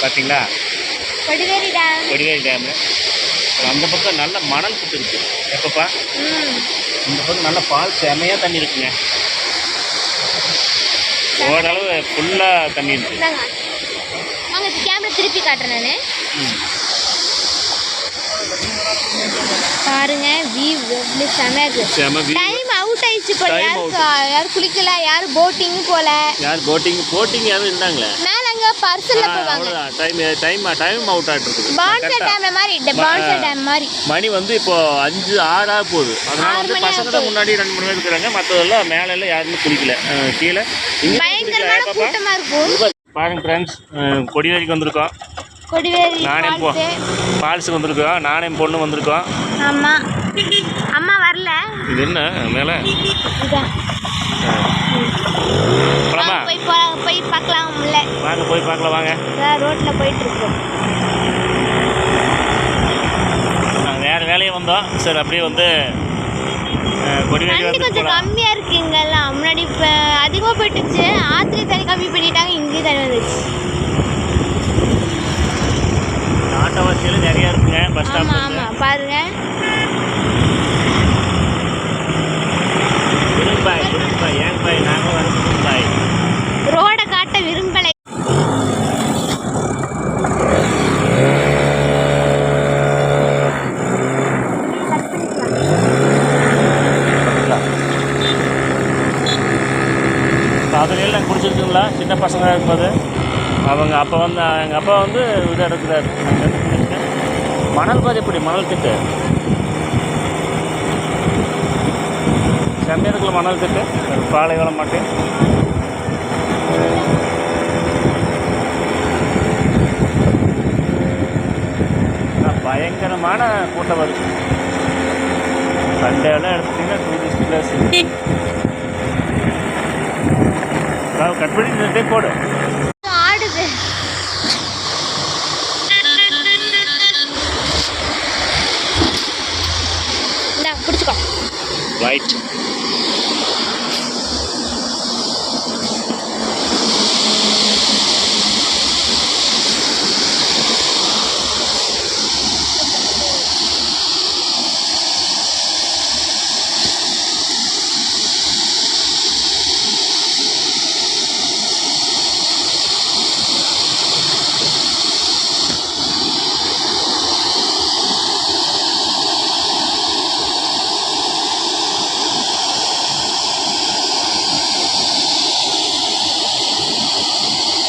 பார்த்தீங்களா? கொடிவேரி டேமு. அந்த பக்கம் நல்ல மணல் புட்டு இருக்குது. எப்பப்பா இந்த பக்கம் நல்ல பால் செமையாக தண்ணி இருக்குங்க. ஓரளவு ஃபுல்லாக தண்ணி இருக்குது. வாங்க கேமரா திருப்பி காட்டுறேன் நான். பாருங்க வியூ எப்படி செம. டைம் அவுட் ஆயிடுச்சு போல. யாரும் குளிக்கல, யாரும் போட்டிங் போல. போட்டிங் யாரும் இருந்தாங்களே. மேல அங்க பார்சல்ல போவாங்க. டைம் அவுட் ஆயிட்டு இருக்குது. பான்சர் டேம் மாதிரி. மணி வந்து இப்போ 5-6 போகுது. அதனால வந்து பசங்க தான் முன்னாடி 2 மணி நேரம் இருக்கிறாங்க. மற்றதெல்லாம் மேல எல்லாம் யாருமே குளிக்கல. கீழே பயங்கரமான கூட்டமா இருக்கும். பாருங்க ஃப்ரெண்ட்ஸ், கொடிவேரிக்கு வந்திருக்கோம். நானே ஃபால்ஸுக்கு வந்திருக்கோம். நானே பொண்ணு வந்திருக்கோம். ஆமாம், அம்மா வரல. இது என்ன மேலே போய் பார்க்கலாம்ல. வாங்க போய் பார்க்கலாம். வாங்க, ரோட்டில் போயிட்டு இருக்கோம். நாங்கள் வேறு வேலையை வந்தோம். சரி, அப்படியே வந்து கொடிவேரி கொஞ்சம் கம்மியாக இருக்குது இங்கெல்லாம். முன்னாடி இப்போ அதிகமாக போயிட்டுச்சு. ஆற்றுலேயே தண்ணி கம்மி பண்ணிட்டாங்க, இங்கேயும் தண்ணி வந்துச்சு. ஆட்டோவாசியில் நிறையா இருக்குங்க பஸ் ஸ்டாப். ஆமாம் பாருங்க. விரும்பாய் ஏன் பாய் நாங்கள் வர விரும்பாய். ரோடை காட்ட விரும்பலை. அதுல நாங்கள் குடிச்சிருக்குங்களா சின்ன பசங்க இருக்கும்போது. அவங்க அப்போ வந்து எங்கள் அப்பா வந்து இதாக இருக்கிறார். மணல் பாதி எப்படி மணல் திட்டு சென்னைக்குள்ள மணல் திட்டு பாலைவனம் மாட்டேன். பயங்கரமான கூட்டம் வருது. சண்டேலாம் எடுத்துட்டிங்கன்னா டூரிஸ்ட் பிளேஸ். கட் பண்ணி நிறுத்தே போடு. ஆடுது. பிடிச்சிக்கோ. ரைட்.